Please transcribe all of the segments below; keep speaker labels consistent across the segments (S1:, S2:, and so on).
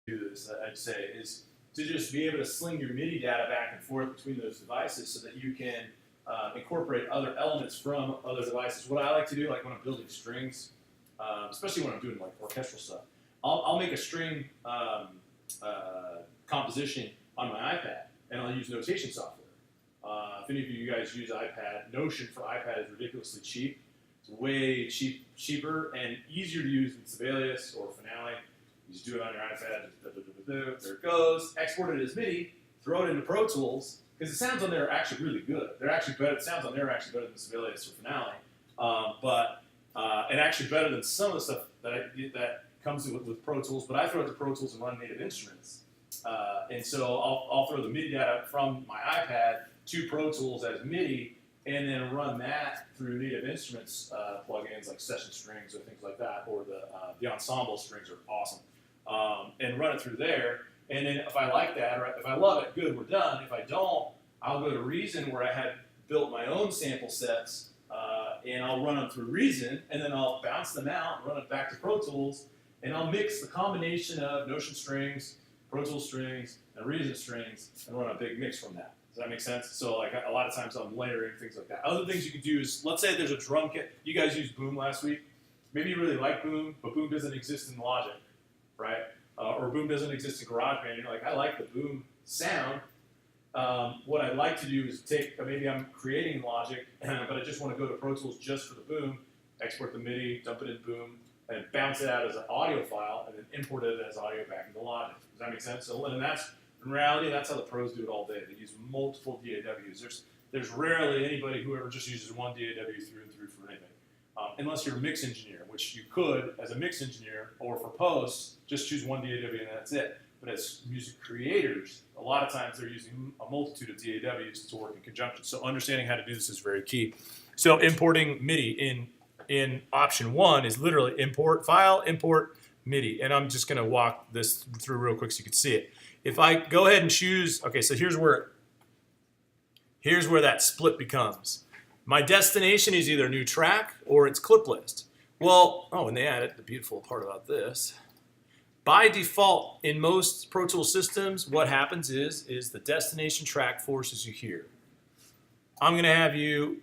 S1: do this, I'd say, is to just be able to sling your MIDI data back and forth between those devices so that you can incorporate other elements from other devices. What I like to do, like when I'm building strings, especially when I'm doing like orchestral stuff, I'll make a string composition on my iPad, and I'll use notation software. If any of you guys use iPad, Notion for iPad is ridiculously cheap. It's way cheaper and easier to use than Sibelius or Finale. You just do it on your iPad, there it goes, export it as MIDI, throw it into Pro Tools, because the sounds on there are actually really good. They're actually better, the sounds on there are actually better than Sibelius or Finale, and actually better than some of the stuff that comes with Pro Tools, but I throw it to Pro Tools and run native instruments. And so I'll throw the MIDI data from my iPad to Pro Tools as MIDI, and then run that through native instruments plugins like Session Strings or things like that, or the Ensemble Strings are awesome. And run it through there, and then if I like that, or if I love it, good, we're done. If I don't, I'll go to Reason, where I had built my own sample sets, and I'll run them through Reason, and then I'll bounce them out and run it back to Pro Tools, and I'll mix the combination of Notion strings, Pro Tools strings, and Reason strings, and run a big mix from that. Does that make sense? So like a lot of times I'm layering things like that. Other things you can do is, let's say there's a drum kit. You guys used Boom last week. Maybe you really like Boom, but Boom doesn't exist in Logic, right? Or Boom doesn't exist in GarageBand. You're like, I like the Boom sound. What I'd like to do is take, maybe I'm creating Logic, but I just want to go to Pro Tools just for the Boom, export the MIDI, dump it in Boom, and bounce it out as an audio file, and then import it as audio back into Logic. Does that make sense? So, and that's, in reality, that's how the pros do it all day. They use multiple DAWs. There's rarely anybody who ever just uses one DAW through and through for anything. Unless you're a mix engineer, which you could, as a mix engineer, or for post, just choose one DAW and that's it. But as music creators, a lot of times they're using a multitude of DAWs to work in conjunction. So understanding how to do this is very key. So importing MIDI in option 1 is literally import file, import MIDI. And I'm just going to walk this through real quick so you can see it. If I go ahead and choose, okay, so here's where that split becomes. My destination is either new track or it's clip list. Well, oh, and they added the beautiful part about this. By default, in most Pro Tools systems, what happens is the destination track forces you here. I'm going to have you,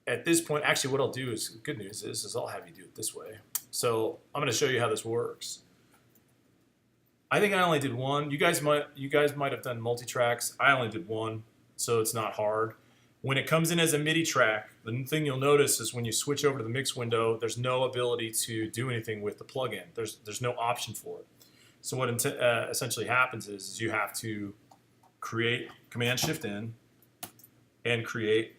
S1: at this point, actually what I'll do is, good news is I'll have you do it this way. So I'm going to show you how this works. I think I only did one. You guys might have done multi-tracks. I only did one, so it's not hard. When it comes in as a MIDI track, the thing you'll notice is when you switch over to the mix window, there's no ability to do anything with the plugin. There's no option for it. So what essentially happens is you have to create Command-Shift-N and create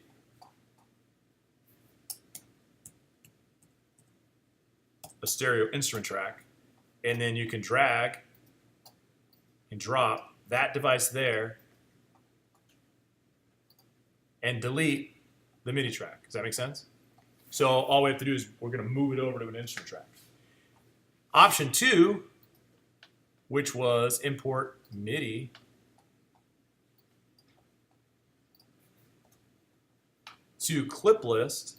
S1: a stereo instrument track, and then you can drag and drop that device there and delete the MIDI track. Does that make sense? So all we have to do is we're going to move it over to an instrument track. Option 2, which was import MIDI, to clip list.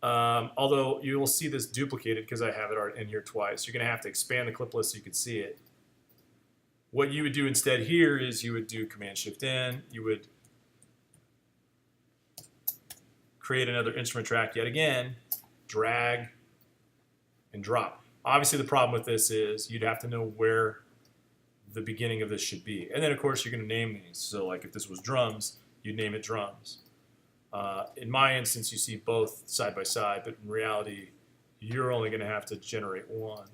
S1: Although you will see this duplicated because I have it in here twice. You're going to have to expand the clip list so you can see it. What you would do instead here is you would do Command-Shift-N. You would create another instrument track yet again, drag, and drop. Obviously, the problem with this is you'd have to know where the beginning of this should be. And then, of course, you're going to name these. So, like if this was drums, you'd name it drums. In my instance, you see both side by side, but in reality, you're only going to have to generate one.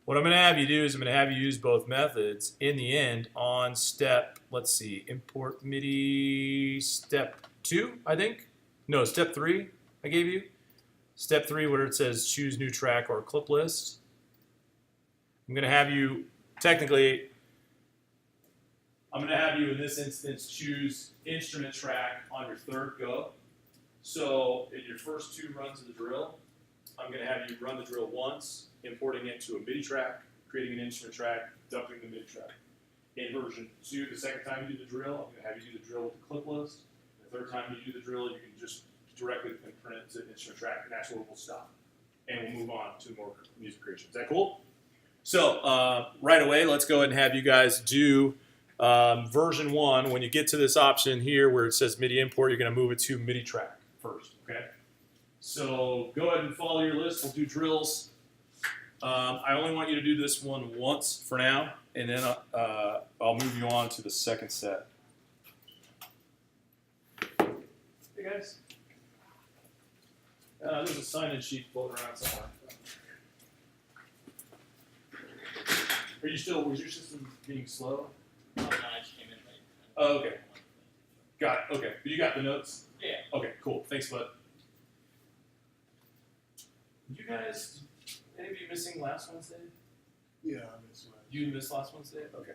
S1: What I'm going to have you do is I'm going to have you use both methods in the end on step, let's see, import MIDI step 2, I think. No, step 3 I gave you. Step 3 where it says choose new track or clip list. I'm going to have you, technically, I'm going to have you in this instance choose instrument track on your third go. So in your first 2 runs of the drill, I'm going to have you run the drill once, importing it to a MIDI track, creating an instrument track, dumping the MIDI track. In version 2, the second time you do the drill, I'm going to have you do the drill with the clip list. The third time you do the drill, you can just directly print it to an instrument track, and that's where we'll stop. and we'll move on to more music creation. Is that cool? So right away, let's go ahead and have you guys do version 1. When you get to this option here where it says MIDI import, you're going to move it to MIDI track first. Okay. So go ahead and follow your list. We'll do drills. I only want you to do this one once for now, and then I'll move you on to the second set. Hey guys. There's a sign-in sheet floating around somewhere. Was your system being slow?
S2: No, I just came in late.
S1: Oh, okay. Got it. Okay. You got the notes?
S2: Yeah.
S1: Okay, cool. Thanks, bud. You guys, any of you missing last Wednesday?
S3: Yeah, I missed one.
S1: You missed last Wednesday? Okay.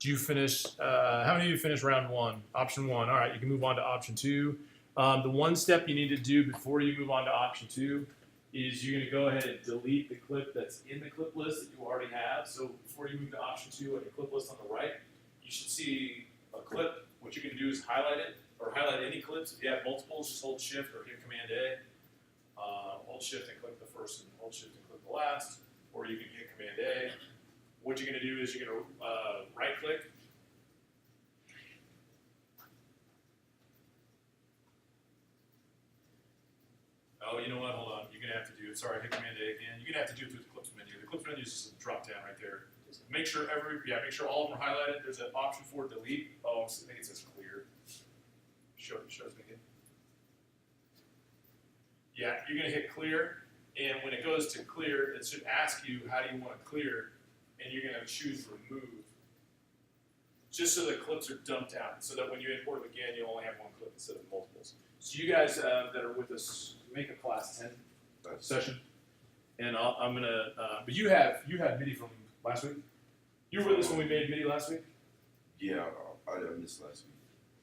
S1: Do you finish, how many of you finished round 1? Option 1. All right, you can move on to option 2. The one step you need to do before you move on to option 2 is you're going to go ahead and delete the clip that's in the clip list that you already have. So before you move to option 2 on your clip list on the right, you should see a clip. What you can do is highlight it, or highlight any clips. If you have multiples, just hold Shift or hit Command A. Hold Shift and click the first, and hold Shift and click the last, or you can hit Command A. What you're going to do is you're going to right-click. Oh, you know what? Hold on. You're going to have to do it. Sorry, hit Command A again. You're going to have to do it through the Clips menu. The Clips menu is just a drop-down right there. Make sure make sure all of them are highlighted. There's an option for delete. Oh, I think it says clear. Shows me again. Yeah, you're going to hit clear, and when it goes to clear, it should ask you how do you want to clear. And you're going to choose remove, just so the clips are dumped out, so that when you import them again, you only have one clip instead of multiples. So you guys that are with us, make a class 10 session, and I'm going to, but you had MIDI from last week? You were with us when we made MIDI last week?
S4: Yeah, I missed last week.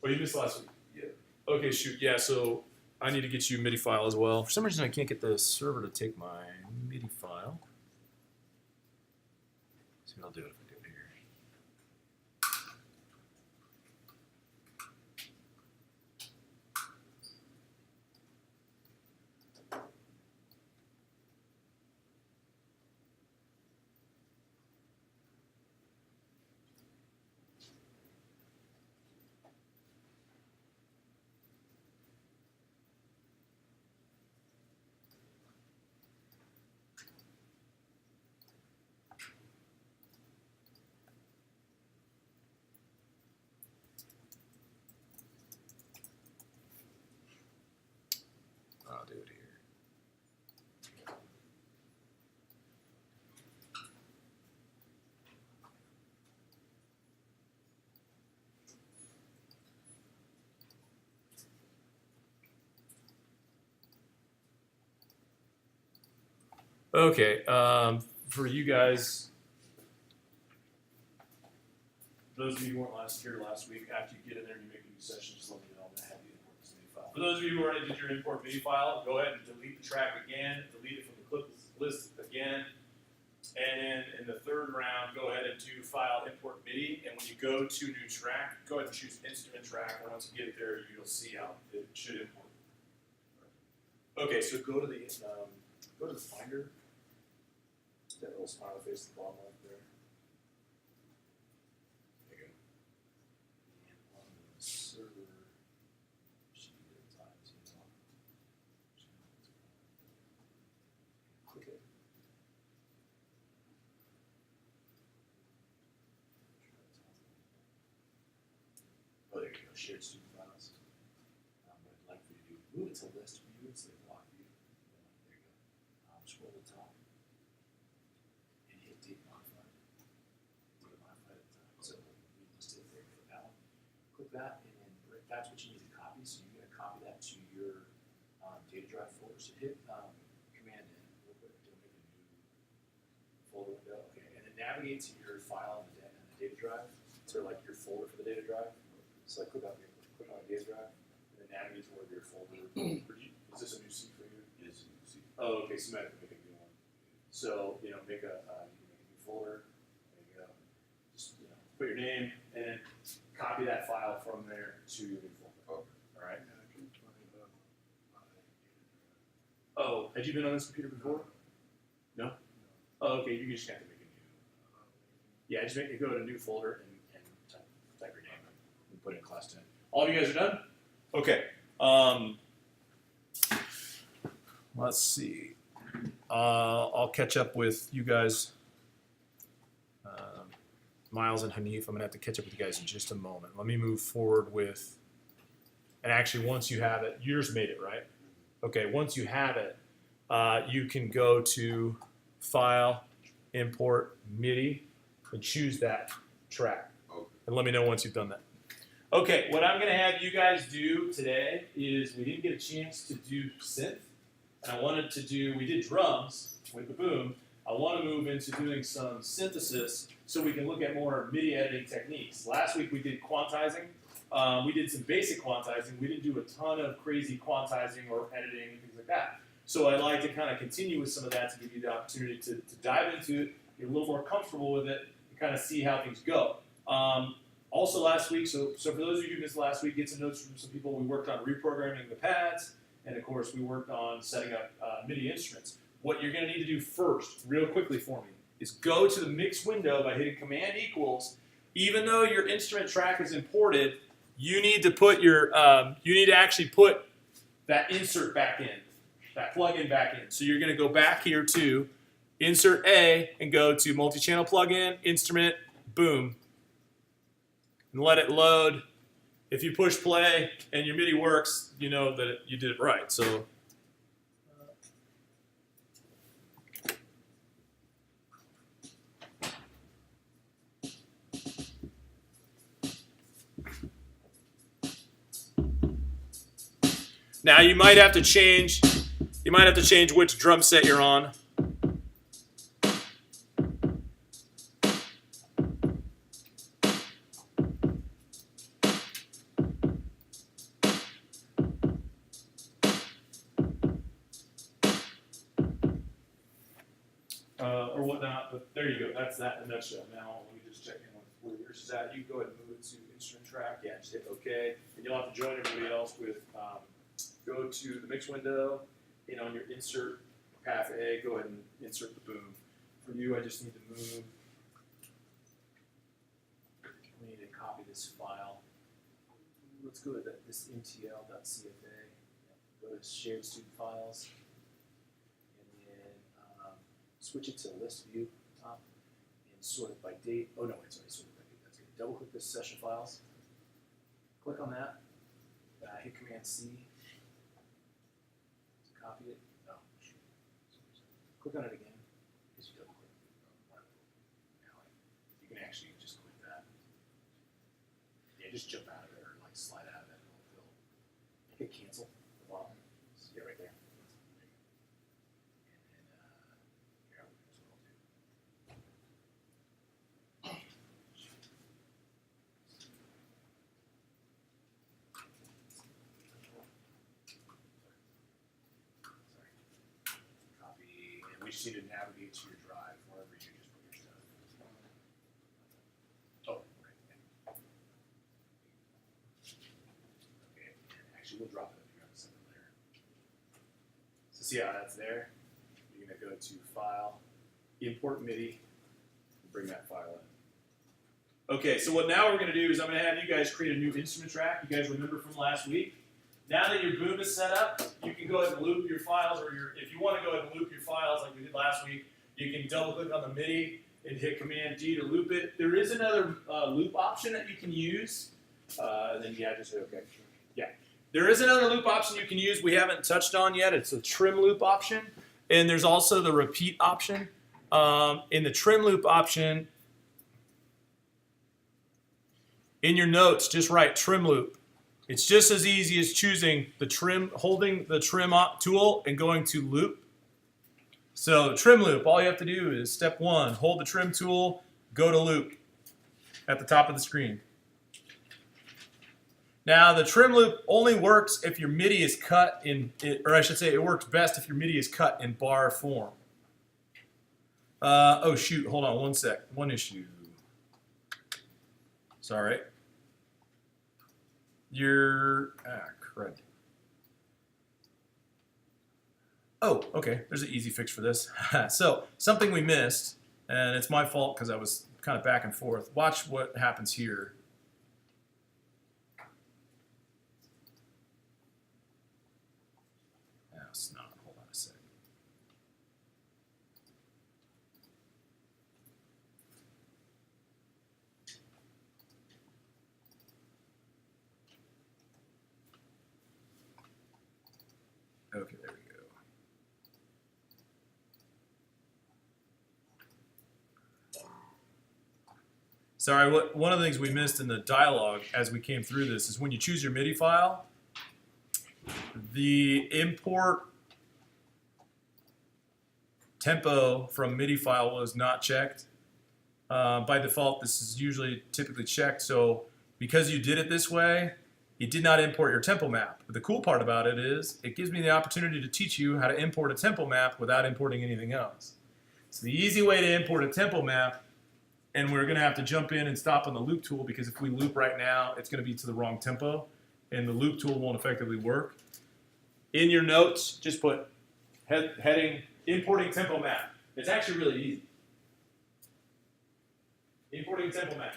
S1: Oh, you missed last week?
S4: Yeah.
S1: Okay, shoot, yeah, so I need to get you a MIDI file as well. For some reason, I can't get the server to take my MIDI file. I'll do it if I do it here. Okay, for you guys, those of you who weren't here last week, after you get in there and you make a new session, just let me know. I'm going to have you import this MIDI file. For those of you who already did your import MIDI file, go ahead and delete the track again, delete it from the clip list again, and then in the third round, go ahead and do file import MIDI, and when you go to new track, go ahead and choose instrument track, and once you get there, you'll see how it should import. Okay, so go to the finder. That little smiley face at the bottom left there. There you go. And on the server, should be at times, click it. Oh, there you go. Shared student files. What I'd like for you to do, move it to list view instead of block view. There you go. Scroll to the top. And hit date modify. Date modify at the time. So we listed there for that one. Click that, and then that's what you need to copy. So you're going to copy that to your data drive folder. So hit Command N real quick to make a new folder window. Okay, and then navigate to your file in the data drive. To like your folder for the data drive. So like click on the data drive, and then navigate to where your folder. Is this a new seat for you?
S4: Yes, you see.
S1: Oh, okay. So you might have to make a new one. So you know, make a new folder. There you go. Just put your name and copy that file from there to your new folder.
S4: Okay.
S1: All right.
S3: Yeah, I can find my data drive.
S1: Oh, had you been on this computer before? No. Oh, okay. You just have to make a new. Yeah, just make it go to a new folder and type your name and put in class 10. All of you guys are done? Okay. Let's see. I'll catch up with you guys. Miles and Hanif, I'm going to have to catch up with you guys in just a moment. Let me move forward with, and actually once you have it, yours made it, right? Okay, once you have it, you can go to File, Import, MIDI, and choose that track.
S4: Okay.
S1: And let me know once you've done that. Okay, what I'm going to have you guys do today is we didn't get a chance to do synth. And I wanted to we did drums with the boom. I want to move into doing some synthesis so we can look at more MIDI editing techniques. Last week we did quantizing. We did some basic quantizing. We didn't do a ton of crazy quantizing or editing and things like that. So I'd like to kind of continue with some of that to give you the opportunity to dive into it, get a little more comfortable with it, and kind of see how things go. Also last week, so for those of you who missed last week, get some notes from some people. We worked on reprogramming the pads, and of course we worked on setting up MIDI instruments. What you're going to need to do first, real quickly for me, is go to the mix window by hitting Command equals. Even though your instrument track is imported, you need to put your actually put that insert back in, that plugin back in. So you're going to go back here to Insert A and go to Multi-Channel Plugin, Instrument, boom, and let it load. If you push play and your MIDI works, you know that you did it right. So. Now you might have to change which drum set you're on. Or whatnot, but there you go. That's that in a nutshell. Now let me just check in with where yours is at. You can go ahead and move it to instrument track. Yeah, just hit OK. And you'll have to join everybody else with go to the mix window, and on your insert path A, go ahead and insert the boom. For you, I just need to move. We need to copy this file. Let's go to this mtl.cfa. Go to shared student files, and then switch it to list view top, and sort it by date. Oh no, wait, sorry, sort it by date. That's good. Double click this session files. Click on that. Hit Command C. Copy it. No. Click on it again. Because you double click. Now you can actually just click that. Yeah, just jump out of it or like slide out of it. It'll hit cancel at the bottom. Yeah, right there. And then We just need to navigate to your drive, wherever you just put your stuff. Oh, right. Okay, actually, we'll drop it if you have something there. So see how that's there? You're gonna go to File, Import Midi, and bring that file in. Okay, so what now we're going to do is I'm going to have you guys create a new instrument track. You guys remember from last week? Now that your boom is set up, you can go ahead and loop your files, or if you want to go ahead and loop your files like we did last week, you can double click on the MIDI and hit Command D to loop it. There is another loop option that you can use. And then just hit OK. Yeah. There is another loop option you can use we haven't touched on yet. It's a trim loop option. And there's also the repeat option. In the trim loop option, in your notes, just write trim loop. It's just as easy as choosing the trim, holding the trim tool and going to loop. So trim loop, all you have to do is step 1, hold the trim tool, go to loop at the top of the screen. Now the trim loop only works if your MIDI is cut in, or I should say it works best if your MIDI is cut in bar form. Oh shoot, hold on one sec, one issue. Sorry. Crud. Oh, okay, there's an easy fix for this. So, something we missed, and it's my fault because I was kind of back and forth. Watch what happens here. Oh, snot, hold on a sec. Okay, there we go. Sorry, one of the things we missed in the dialogue as we came through this is when you choose your MIDI file, the import tempo from MIDI file was not checked. By default, this is usually typically checked, so because you did it this way, it did not import your tempo map. But the cool part about it is it gives me the opportunity to teach you how to import a tempo map without importing anything else. So the easy way to import a tempo map, and we're going to have to jump in and stop on the loop tool because if we loop right now, it's going to be to the wrong tempo, and the loop tool won't effectively work. In your notes, just put heading importing tempo map. It's actually really easy. Importing tempo map.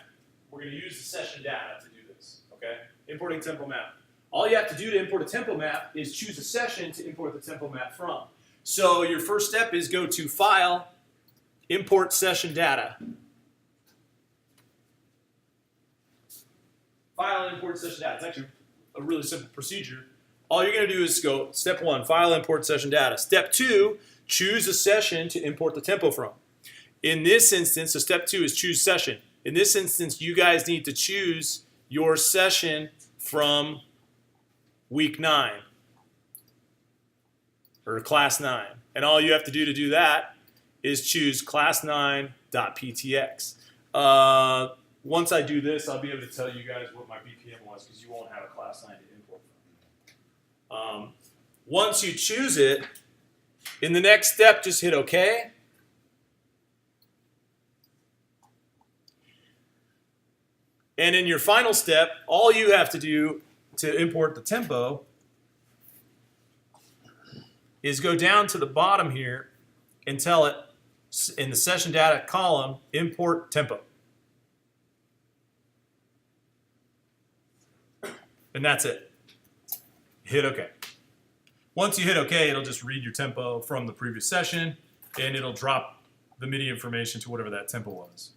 S1: We're going to use the session data to do this, okay? Importing tempo map. All you have to do to import a tempo map is choose a session to import the tempo map from. So your first step is go to File, Import Session Data. File, Import Session Data. It's actually a really simple procedure. All you're going to do is go, step 1, File, Import Session Data. Step 2, choose a session to import the tempo from. In this instance, so step 2 is choose session. In this instance, you guys need to choose your session from week 9 or class 9. And all you have to do that is choose class9.ptx. Once I do this, I'll be able to tell you guys what my BPM was because you won't have a class 9 to import from. Once you choose it, in the next step, just hit OK. And in your final step, all you have to do to import the tempo is go down to the bottom here and tell it in the session data column, import tempo. And that's it. Hit OK. Once you hit OK, it'll just read your tempo from the previous session, and it'll drop the MIDI information to whatever that tempo was.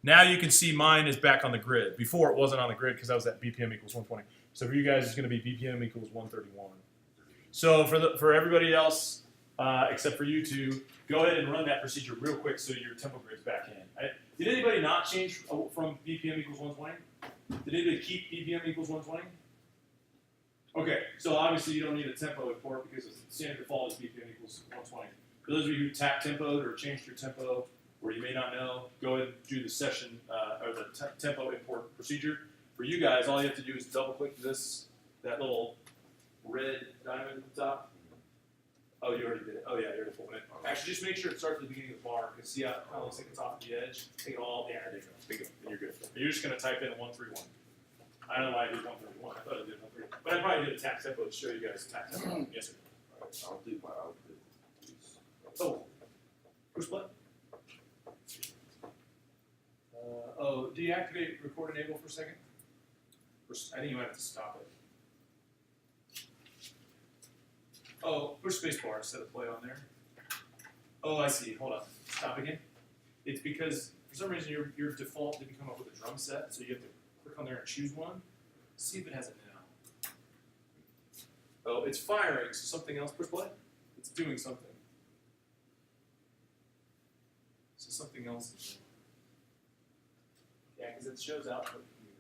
S1: Now you can see mine is back on the grid. Before it wasn't on the grid because I was at BPM equals 120. So for you guys, it's going to be BPM equals 131. So for everybody else, except for you two, go ahead and run that procedure real quick so your tempo grid's back in. Did anybody not change from BPM equals 120? Did anybody keep BPM equals 120? Okay, so obviously you don't need a tempo import because the standard default is BPM equals 120. For those of you who tap tempoed or changed your tempo, or you may not know, go ahead and do the session or the tempo import procedure. For you guys, all you have to do is double click that little red diamond at the top, Oh, you already did it. Oh, yeah, you already pulled it. Actually, just make sure it starts at the beginning of the bar, because see how it kind of looks like it's off the edge? Take it all, yeah, there you go. Bingo. You're good. You're just going to type in 131. I don't know why I did 131. I thought I did 131. But I probably did a tap tempo to show you guys tap tempo. Yes, sir.
S4: Alright, I'll do my output, please.
S1: Oh, push button. Oh, deactivate record enable for a second. I think you might have to stop it. Oh, push spacebar instead of play on there. Oh, I see. Hold on. Stop again. It's because for some reason your default didn't come up with a drum set, so you have to click on there and choose one. See if it has it now. Oh, it's firing. So something else. Push play. It's doing something. So something else is doing. Yeah, because it shows output here.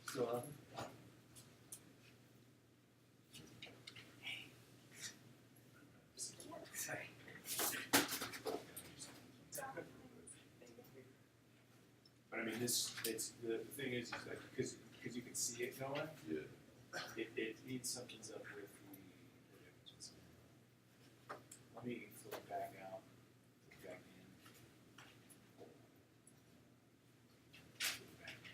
S1: Still nothing? But I mean, it's the thing is like because you can see it going.
S4: Yeah.
S1: It means something's up with the images. Let me flip it back out, flip it back in. Flip it back in.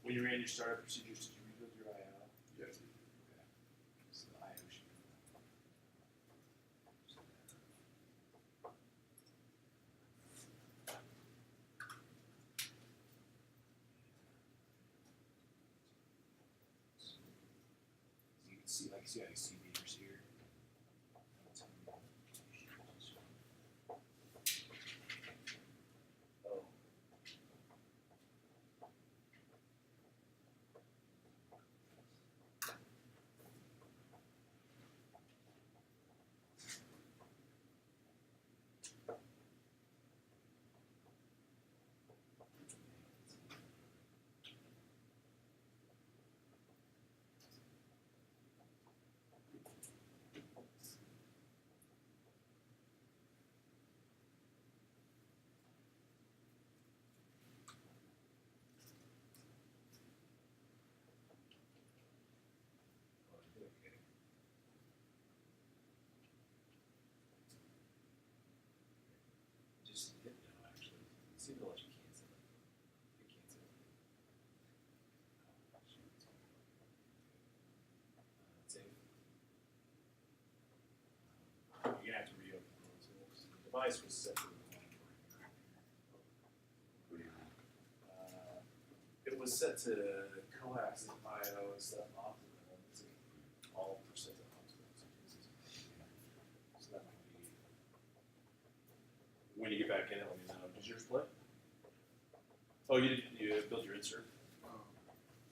S1: When you ran your startup procedures, did you rebuild your IO?
S4: Yes.
S1: Okay. So the IO should be. You can see, like, see how you see meters here. Oh. Okay. Just hit now, actually. See if it'll let you cancel it. You cancel it. Save. You're gonna have to reopen Pro Tools. The device was set to the blank right
S4: What do you mean?
S1: It was set to coax and IO and stuff optimal. It's all percent optimal. So that might be. When you get back in it, let me know. Does yours play? Oh, you built your insert.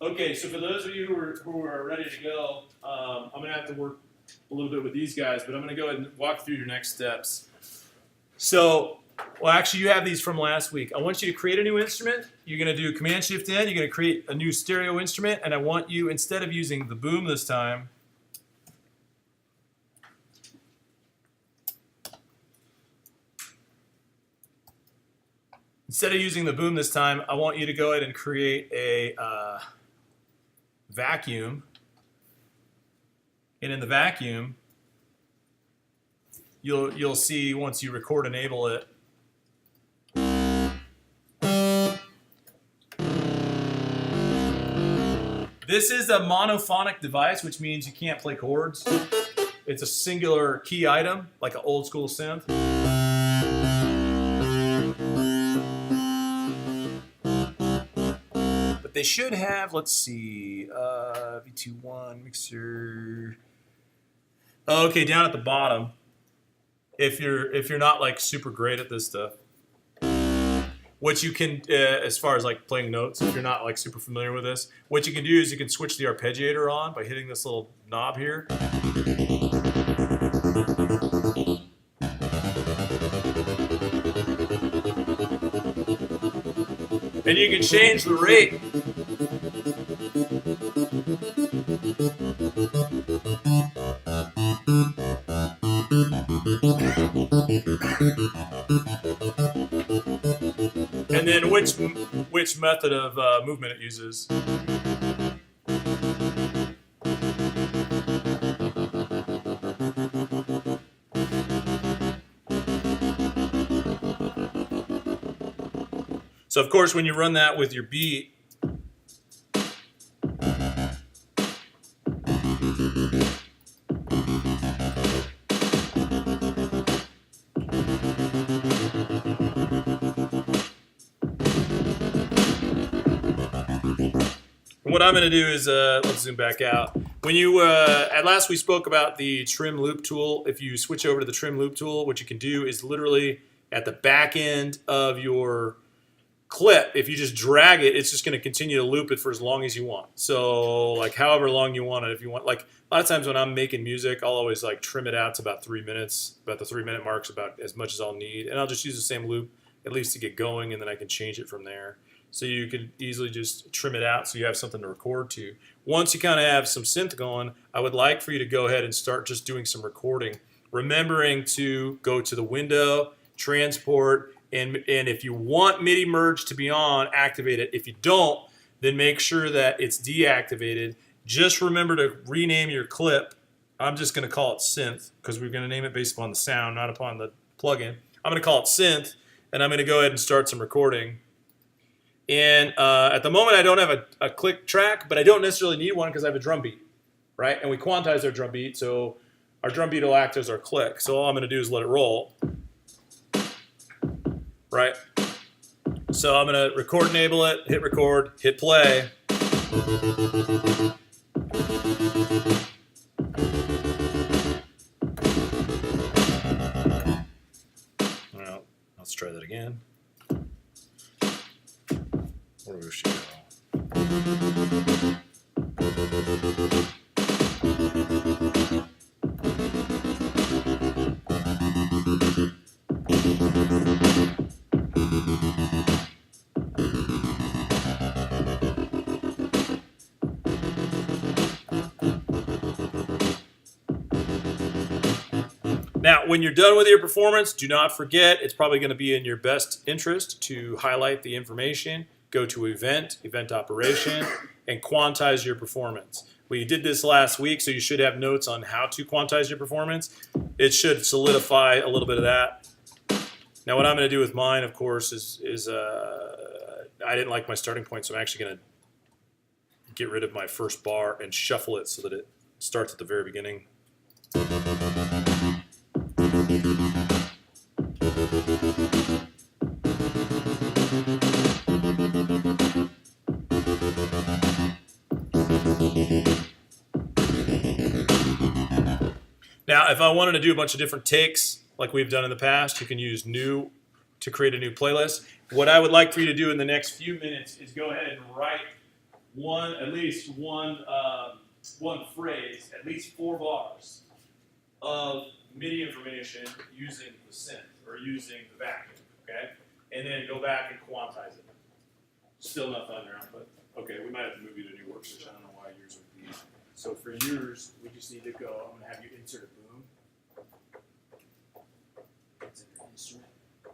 S1: Okay, so for those of you who are ready to go, I'm gonna have to work a little bit with these guys, but I'm gonna go ahead and walk through your next steps. So, well, actually, you have these from last week. I want you to create a new instrument. You're gonna do Command-Shift-N. You're gonna create a new stereo instrument, and I want you, instead of using the boom this time, I want you to go ahead and create a vacuum. And in the vacuum, you'll see once you record enable it. This is a monophonic device, which means you can't play chords. It's a singular key item, like an old school synth. But they should have, let's see, V21 mixer. Okay, down at the bottom. If you're not like super great at this stuff, what you can, as far as like playing notes, if you're not like super familiar with this, what you can do is you can switch the arpeggiator on by hitting this little knob here. And you can change the rate. And then which method of movement it uses. So of course, when you run that with your beat, what I'm going to do is, let's zoom back out. When you, at last we spoke about the trim loop tool. If you switch over to the trim loop tool, what you can do is literally at the back end of your clip, if you just drag it, it's just going to continue to loop it for as long as you want. So like however long you want it. If you want, like a lot of times when I'm making music, I'll always like trim it out to about 3 minutes. About the 3 minute mark's about as much as I'll need. And I'll just use the same loop at least to get going, and then I can change it from there. So you can easily just trim it out so you have something to record to. Once you kind of have some synth going, I would like for you to go ahead and start just doing some recording. Remembering to go to the window, transport, and if you want MIDI merge to be on, activate it. If you don't, then make sure that it's deactivated. Just remember to rename your clip. I'm just going to call it synth because we're going to name it based upon the sound, not upon the plugin. I'm going to call it synth, and I'm going to go ahead and start some recording. And at the moment, I don't have a click track, but I don't necessarily need one because I have a drum beat, right? And we quantize our drum beat, so our drum beat will act as our click. So all I'm going to do is let it roll, right? So I'm going to record enable it, hit record, hit play. Well, let's try that again. Where we should go. Now, when you're done with your performance, do not forget, it's probably going to be in your best interest to highlight the information, go to event operation, and quantize your performance. We did this last week, so you should have notes on how to quantize your performance. It should solidify a little bit of that. Now, what I'm going to do with mine, of course, is I didn't like my starting point, so I'm actually going to get rid of my first bar and shuffle it so that it starts at the very beginning. Now, if I wanted to do a bunch of different takes, like we've done in the past, you can use new to create a new playlist. What I would like for you to do in the next few minutes is go ahead and write at least one phrase, at least 4 bars of MIDI information using the synth or using the vacuum, okay? And then go back and quantize it. Still not found your output. Okay, we might have to move you to a new workstation. I don't know why yours would be. So for yours, we just need to go. I'm going to have you insert a boom. Insert your instrument. Boom.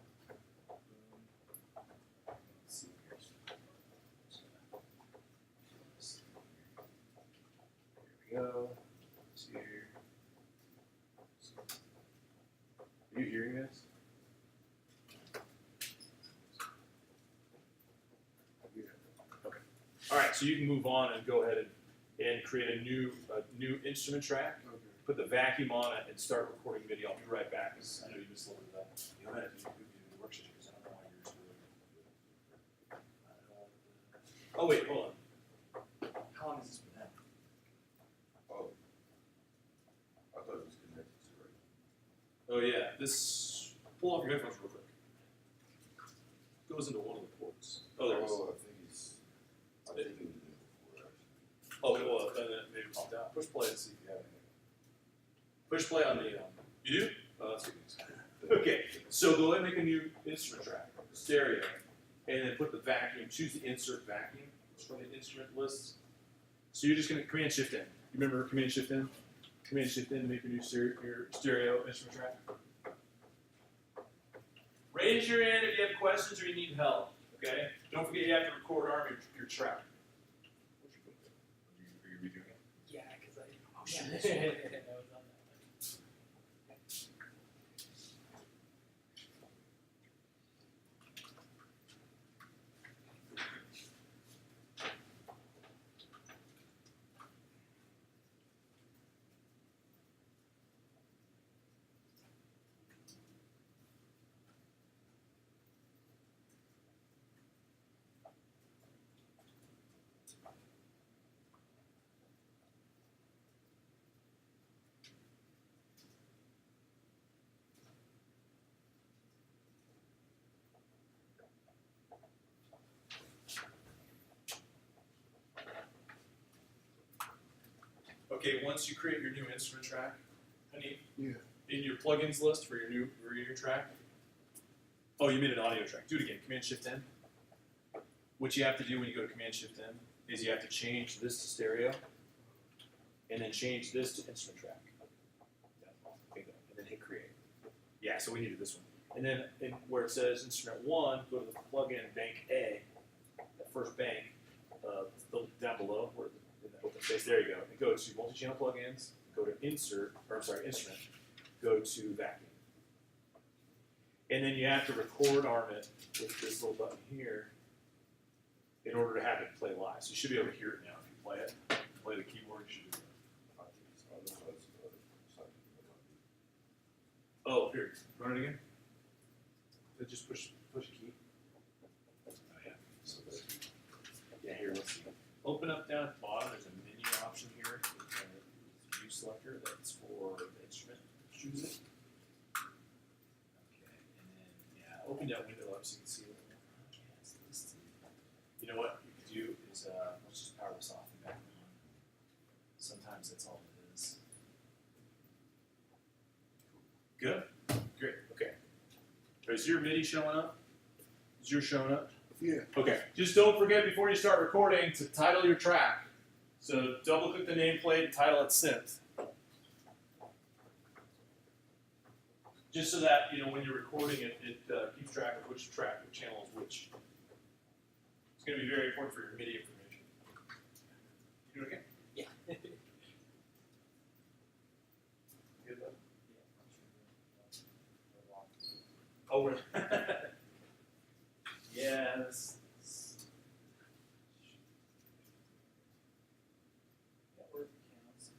S1: Let's see here. There we go. See here. Are you hearing this? Okay. All right, so you can move on and go ahead and create a new instrument track.
S3: Okay.
S1: Put the vacuum on it and start recording MIDI. I'll be right back because I know you just loaded that. You don't have to do the workstation because I don't know why yours really. Oh wait, hold on. How long has this been happening?
S4: Oh. I thought it was connected to it.
S1: Oh yeah, this. Pull off your headphones real quick. Goes into one of the ports. Oh, there it is.
S4: Oh, I think it was in before, actually.
S1: Oh, well, then it maybe popped out. Push play to see if you have anything. Push play on the. You do? Oh, that's good news. Okay, so go ahead and make a new instrument track, stereo, and then put the vacuum. Choose the insert vacuum from the instrument list. So you're just going to Command Shift N. You remember Command Shift N? Command Shift N to make your new stereo instrument track. Raise your hand if you have questions or you need help. Okay? Don't forget you have to record arm your track.
S4: Are you redoing it?
S2: Yeah, because I.
S1: Oh,
S2: Yeah,
S1: shit.
S2: I was on that one.
S1: Okay, once you create your new instrument track, honey,
S3: Yeah.
S1: in your plugins list for your new track. Oh, you made an audio track. Do it again. Command Shift N. What you have to do when you go to Command Shift N is you have to change this to stereo, and then change this to instrument track. And then hit Create. Yeah, so we needed this one. And then where it says Instrument 1, go to the plugin Bank A, that first bank, down below where in the open space. There you go. And go to multi-channel plugins. Go to Instrument. Go to Vacuum. And then you have to record arm it with this little button here in order to have it play live. So you should be able to hear it now if you play it. Play the keyboard, you should do that. Oh, here. Run it again. Just push a key. Oh, yeah. So yeah, here, let's see. Open up down at the bottom. There's a menu option here. View selector. That's for the instrument. Choose it. Okay, and then yeah, open that window up so you can see it. Yeah, it's listed. You know what you can do is let's just power this off and back on. Sometimes that's all it is. Good. Great. Okay. Is your MIDI showing up? Is yours showing up?
S3: Yeah.
S1: Okay. Just don't forget before you start recording to title your track. So double click the nameplate and title it synth. Just so that, you know, when you're recording it, it keeps track of which track, which channel is which. It's going to be very important for your MIDI information. You doing okay?
S2: Yeah.
S1: Good, bud? Oh, really? Yes. Network accounts.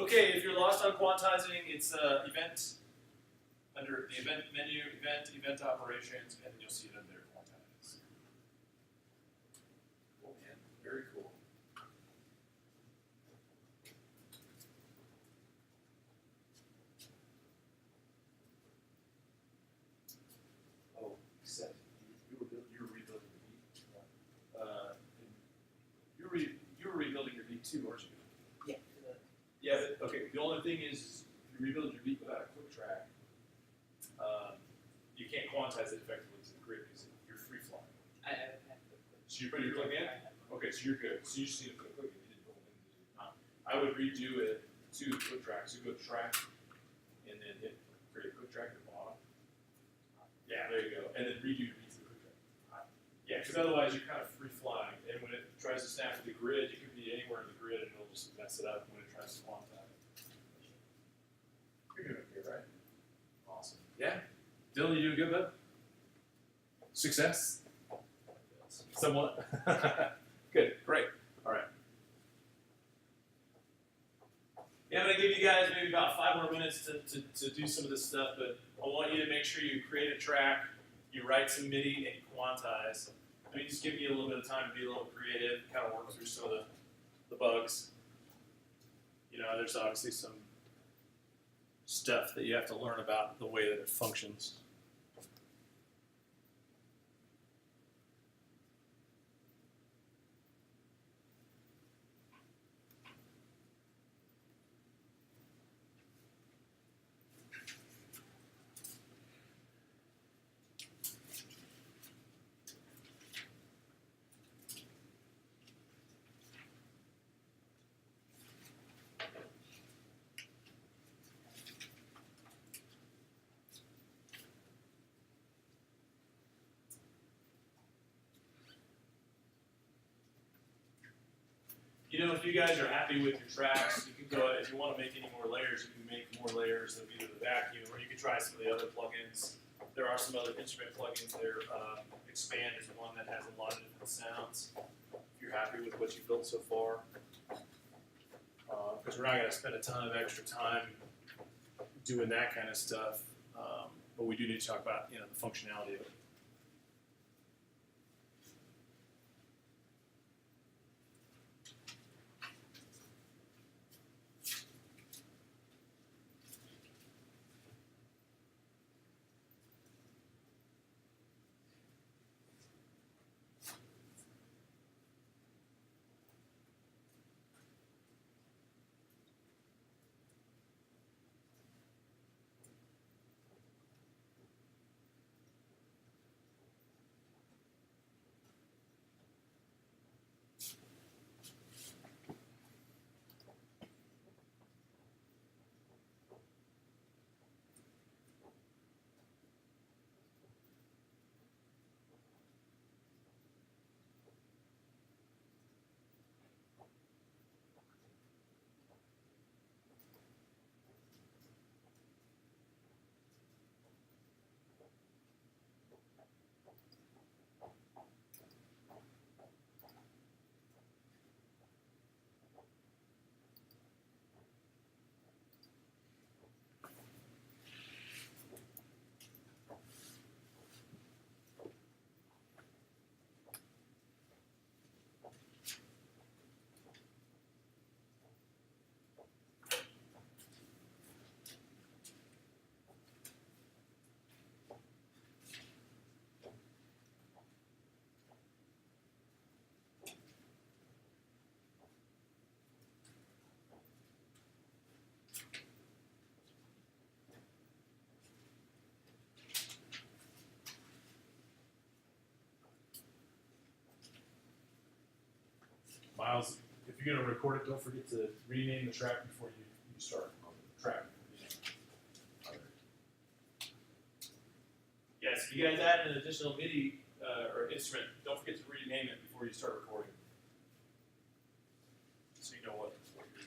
S1: Okay, if you're lost on quantizing, it's event, under the event menu, event operations, and then you'll see it under there, quantize. Cool, man. Very cool. Oh, except you were rebuilding the beat. You were rebuilding your beat too, aren't you?
S2: Yeah.
S1: Yeah, but okay. The only thing is, if you rebuild your beat without a quick track, you can't quantize it effectively to the grid because you're free flowing.
S2: I haven't had to
S1: So you put your plug in? Okay, so you're good. So you just need to put a click in. You didn't build it in. I would redo it to the quick track. So you go to track, and then hit create a quick track at the bottom. Yeah, there you go. And then redo your beat to the quick track. Yeah, because otherwise you're kind of free flying, and when it tries to snap to the grid, you could be anywhere in the grid, and it'll just mess it up when it tries to quantize. You're doing okay, right? Awesome. Yeah. Dylan, you doing good, bud? Success? Somewhat. Good, great. All right. Yeah, I'm going to give you guys maybe about 5 more minutes to do some of this stuff, but I want you to make sure you create a track, you write some Midi, and you quantize. I mean, just give you a little bit of time to be a little creative, kind of work through some of the bugs. You know, there's obviously some stuff that you have to learn about the way that it functions. You know, if you guys are happy with your tracks, you can go, if you want to make any more layers, you can make more layers of either the vacuum, or you can try some of the other plugins. There are some other instrument plugins there. Expand is one that has a lot of different sounds. If you're happy with what you built so far. Because we're not going to spend a ton of extra time doing that kind of stuff. But we do need to talk about, you know, the functionality of it. Miles, if you're going to record it, don't forget to rename the track before you start on the track. Yes, if you guys add an additional MIDI or instrument, don't forget to rename it before you start recording. So you know what you're looking at.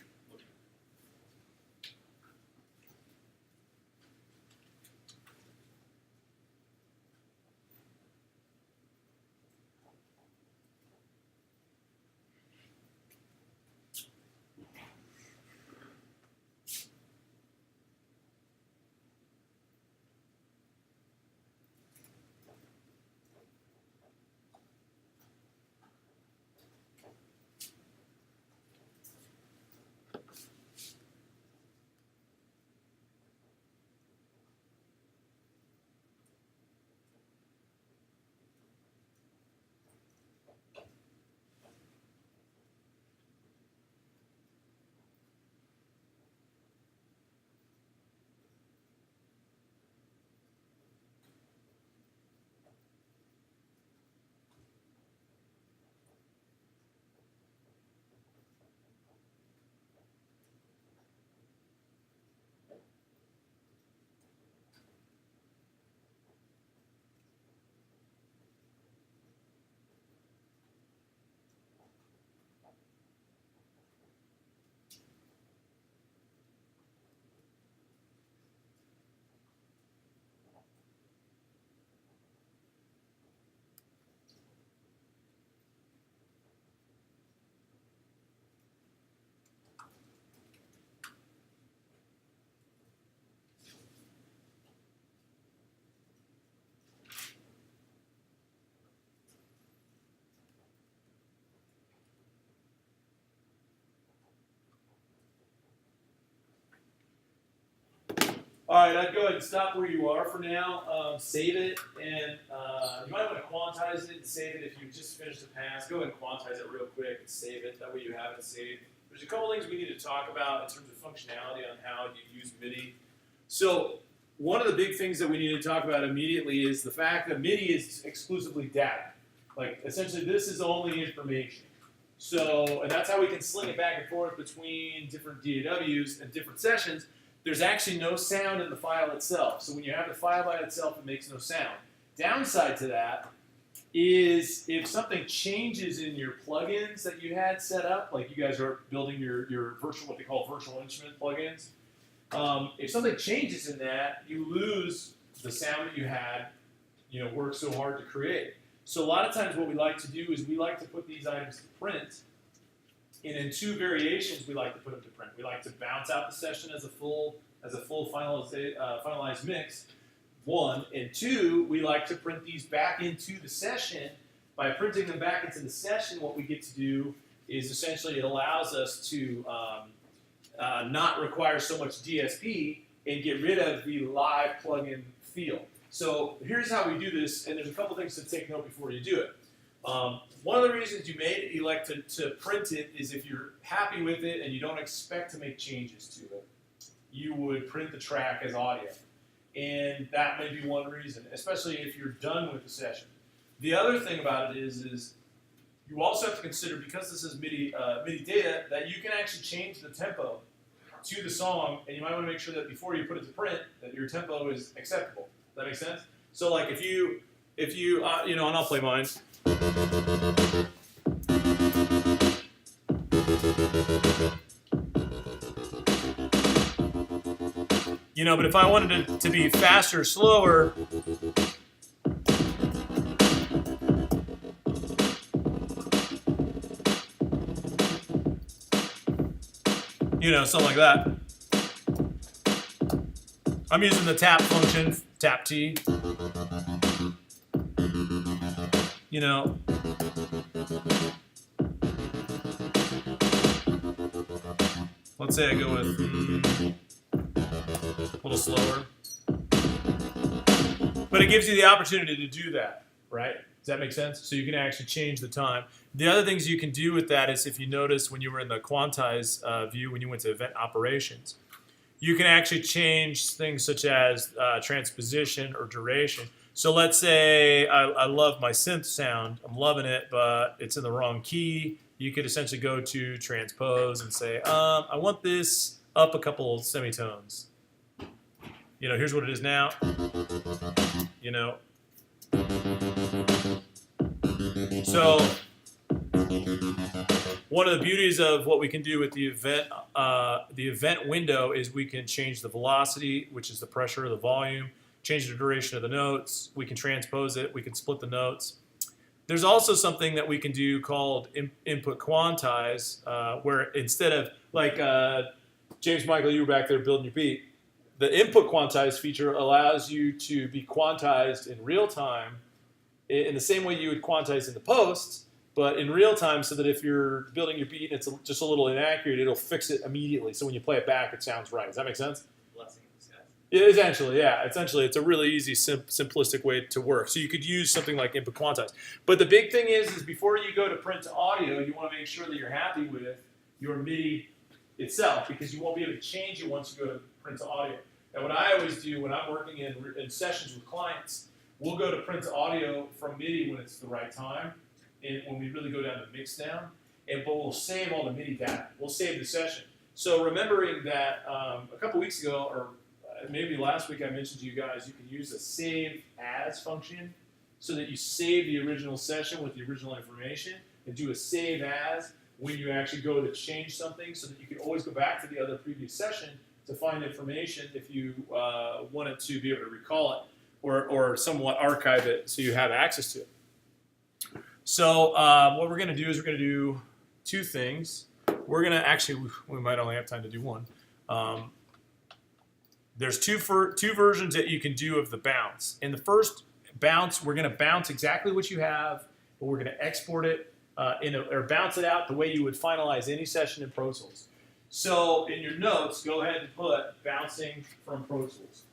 S1: All right, I'd go ahead and stop where you are for now. Save it, and you might want to quantize it and save it if you just finished the pass. Go ahead and quantize it real quick and save it. That way you have it saved. There's a couple things we need to talk about in terms of functionality on how you use MIDI. So one of the big things that we need to talk about immediately is the fact that MIDI is exclusively data. Like, essentially, this is only information. So, and that's how we can sling it back and forth between different DAWs and different sessions. There's actually no sound in the file itself. So when you have the file by itself, it makes no sound. Downside to that is if something changes in your plugins that you had set up, like you guys are building your virtual, what they call virtual instrument plugins, if something changes in that, you lose the sound that you had, worked so hard to create. So a lot of times what we like to do is we like to put these items to print, and in two variations we like to put them to print. We like to bounce out the session as a full finalized mix, one, and two, we like to print these back into the session. By printing them back into the session, what we get to do is essentially it allows us to not require so much DSP and get rid of the live plugin feel. So here's how we do this, and there's a couple things to take note before you do it. One of the reasons you may elect to print it is if you're happy with it and you don't expect to make changes to it, you would print the track as audio. And that may be one reason, especially if you're done with the session. The other thing about it is you also have to consider, because this is MIDI data, that you can actually change the tempo to the song, and you might want to make sure that before you put it to print, that your tempo is acceptable. Does that make sense? So like if you and I'll play mine. But if I wanted it to be faster, slower, something like that. I'm using the tap function, tap T. Let's say I go with a little slower. But it gives you the opportunity to do that, right? Does that make sense? So you can actually change the time. The other things you can do with that is, if you notice when you were in the Quantize view, when you went to event operations, you can actually change things such as transposition or duration. So let's say I love my synth sound. I'm loving it, but it's in the wrong key. You could essentially go to transpose and say, I want this up a couple semitones. Here's what it is now. So one of the beauties of what we can do with the event window is we can change the velocity, which is the pressure of the volume, change the duration of the notes. We can transpose it. We can split the notes. There's also something that we can do called input quantize, where instead of like James Michael, you were back there building your beat. The input quantize feature allows you to be quantized in real time in the same way you would quantize in the post, but in real time, so that if you're building your beat and it's just a little inaccurate, it'll fix it immediately. So when you play it back, it sounds right. Does that make sense?
S2: Blessing in disguise.
S1: Yeah, essentially, it's a really easy, simplistic way to work. So you could use something like input quantize. But the big thing is before you go to print to audio, you want to make sure that you're happy with your MIDI itself, because you won't be able to change it once you go to print to audio. And what I always do when I'm working in sessions with clients, we'll go to print to audio from MIDI when it's the right time, and when we really go down to mix down, but we'll save all the MIDI data. We'll save the session. So remembering that a couple weeks ago, or maybe last week, I mentioned to you guys, you can use a save as function so that you save the original session with the original information and do a save as when you actually go to change something, so that you can always go back to the other previous session to find information if you wanted to be able to recall it or somewhat archive it so you have access to it. So what we're going to do is we're going to do two things. We're going to actually, we might only have time to do one. There's two versions that you can do of the bounce. In the first bounce, we're going to bounce exactly what you have, but we're going to export it or bounce it out the way you would finalize any session in Pro Tools. So in your notes, go ahead and put bouncing from Pro Tools.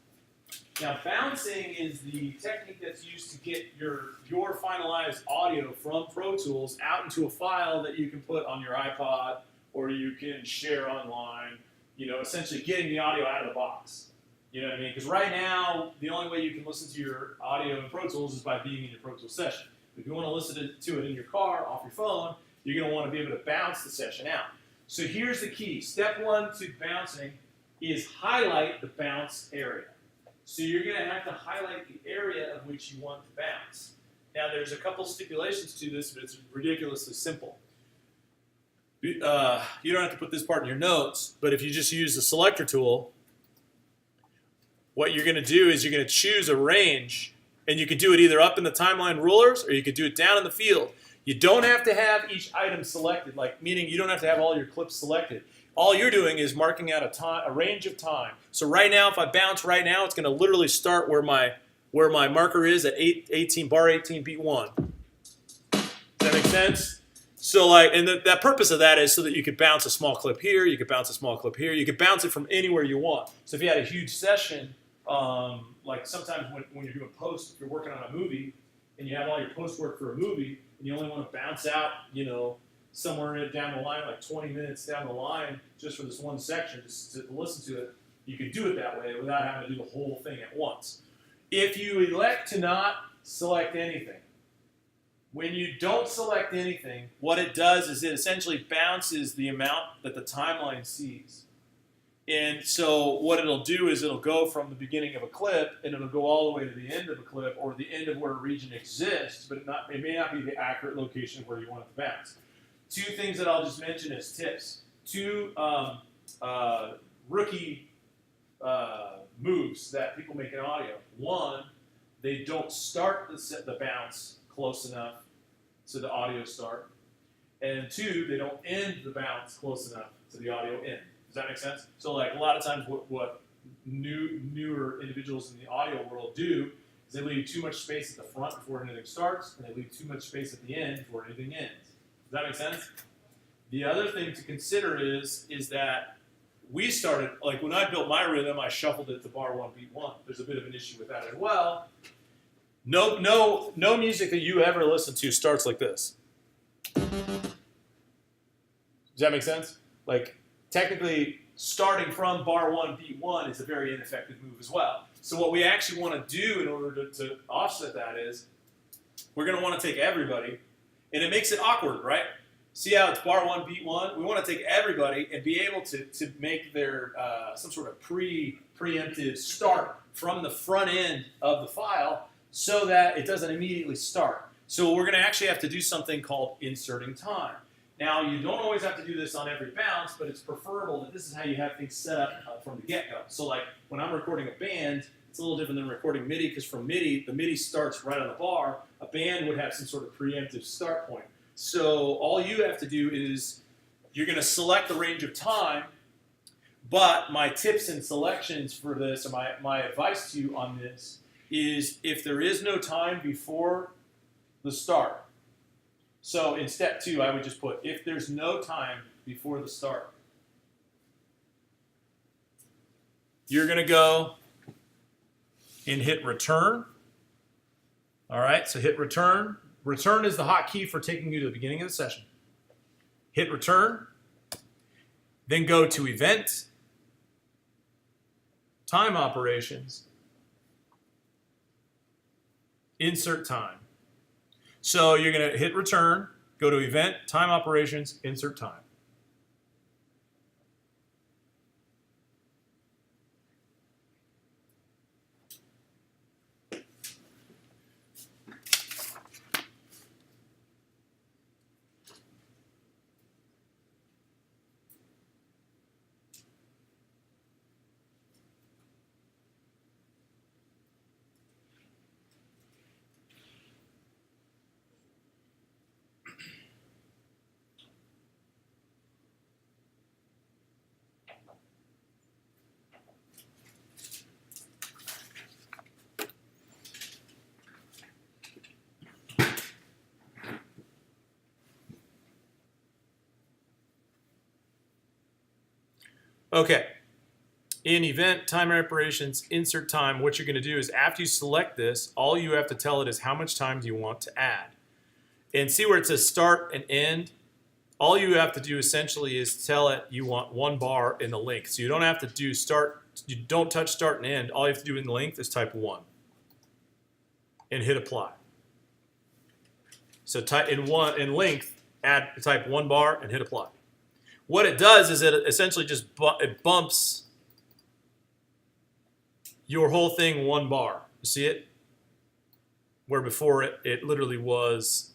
S1: Now, bouncing is the technique that's used to get your finalized audio from Pro Tools out into a file that you can put on your iPod or you can share online, essentially getting the audio out of the box. You know what I mean? Because right now, the only way you can listen to your audio in Pro Tools is by being in your Pro Tools session. If you want to listen to it in your car, off your phone, you're going to want to be able to bounce the session out. So here's the key. Step one to bouncing is highlight the bounce area. So you're going to have to highlight the area of which you want to bounce. Now there's a couple stipulations to this, but it's ridiculously simple. You don't have to put this part in your notes, but if you just use the Selector Tool, what you're going to do is you're going to choose a range, and you can do it either up in the timeline rulers or you could do it down in the field. You don't have to have each item selected, meaning you don't have to have all your clips selected. All you're doing is marking out a range of time. So right now, if I bounce right now, it's going to literally start where my marker is at 18 bar 18 beat 1. Does that make sense? So and that purpose of that is so that you could bounce a small clip here, you could bounce a small clip here, you could bounce it from anywhere you want. So if you had a huge session, like sometimes when you're doing post, if you're working on a movie and you have all your post work for a movie and you only want to bounce out, somewhere down the line, like 20 minutes down the line, just for this one section, just to listen to it, you could do it that way without having to do the whole thing at once. If you elect to not select anything, when you don't select anything, what it does is it essentially bounces the amount that the timeline sees. And so what it'll do is it'll go from the beginning of a clip and it'll go all the way to the end of a clip or the end of where a region exists, but it may not be the accurate location where you want it to bounce. Two things that I'll just mention as tips. Two rookie moves that people make in audio. One, they don't start the bounce close enough to the audio start. And two, they don't end the bounce close enough to the audio end. Does that make sense? So a lot of times what newer individuals in the audio world do is they leave too much space at the front before anything starts, and they leave too much space at the end before anything ends. Does that make sense? The other thing to consider is that we started, when I built my rhythm, I shuffled it to bar 1, beat 1. There's a bit of an issue with that as well. No music that you ever listen to starts like this. Does that make sense? Technically, starting from bar 1, beat 1 is a very ineffective move as well. So what we actually want to do in order to offset that is we're going to want to take everybody, and it makes it awkward, right? See how it's bar 1, beat 1? We want to take everybody and be able to make their some sort of preemptive start from the front end of the file so that it doesn't immediately start. So we're going to actually have to do something called inserting time. Now, you don't always have to do this on every bounce, but it's preferable that this is how you have things set up from the get-go. So when I'm recording a band, it's a little different than recording MIDI, because from MIDI, the MIDI starts right on the bar. A band would have some sort of preemptive start point. So all you have to do is you're going to select the range of time, but my tips and selections for this, or my advice to you on this, is if there is no time before the start. So in step 2, I would just put, if there's no time before the start, you're going to go and hit return. All right, so hit return. Return is the hotkey for taking you to the beginning of the session. Hit return. Then go to event, time operations, insert time. So you're going to hit return, go to event, time operations, insert time.
S5: Okay. In event, time reparations, insert time, what you're going to do is after you select this, all you have to tell it is how much time do you want to add. And see where it says start and end? All you have to do essentially is tell it you want 1 bar in the length. So you don't have to do start, you don't touch start and end. All you have to do in the length is type 1 and hit apply. So type in length, type 1 bar and hit apply. What it does is it essentially just it bumps your whole thing 1 bar. You see it? Where before it literally was,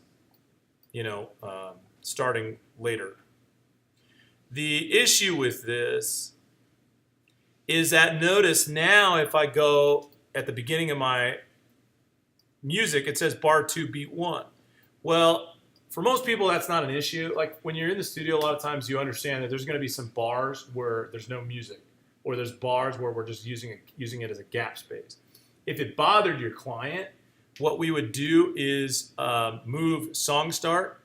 S5: starting later. The issue with this is that notice now if I go at the beginning of my music, it says bar 2, beat 1. Well, for most people, that's not an issue. Like when you're in the studio, a lot of times you understand that there's going to be some bars where there's no music, or there's bars where we're just using it as a gap space. If it bothered your client, what we would do is move song start.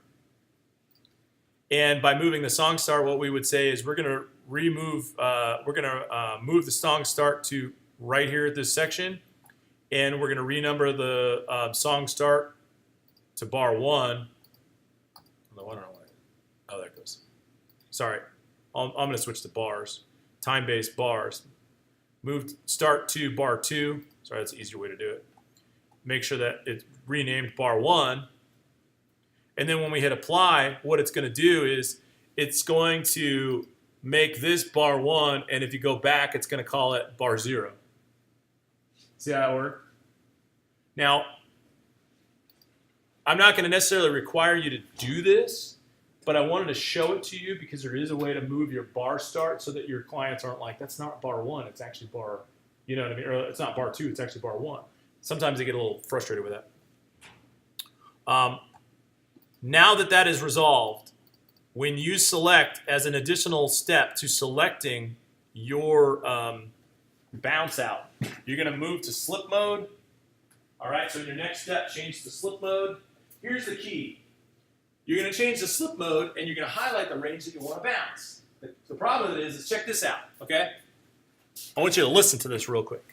S5: And by moving the song start, what we would say is we're going to move the song start to right here at this section, and we're going to renumber the song start to bar 1. Oh, there it goes. Sorry, I'm going to switch to bars, time-based bars. Move start to bar 2. Sorry, that's an easier way to do it. Make sure that it's renamed bar 1. And then when we hit apply, what it's going to do is it's going to make this bar 1, and if you go back, it's going to call it bar 0. See how that works? Now, I'm not going to necessarily require you to do this, but I wanted to show it to you because there is a way to move your bar start so that your clients aren't like, that's not bar 1, it's actually bar, you know what I mean? Or it's not bar 2, it's actually bar 1. Sometimes they get a little frustrated with that. Now that is resolved, when you select as an additional step to selecting your bounce out, you're going to move to slip mode. All right, so in your next step, change to slip mode. Here's the key. You're going to change to slip mode, and you're going to highlight the range that you want to bounce. The problem with it is check this out, okay? I want you to listen to this real quick.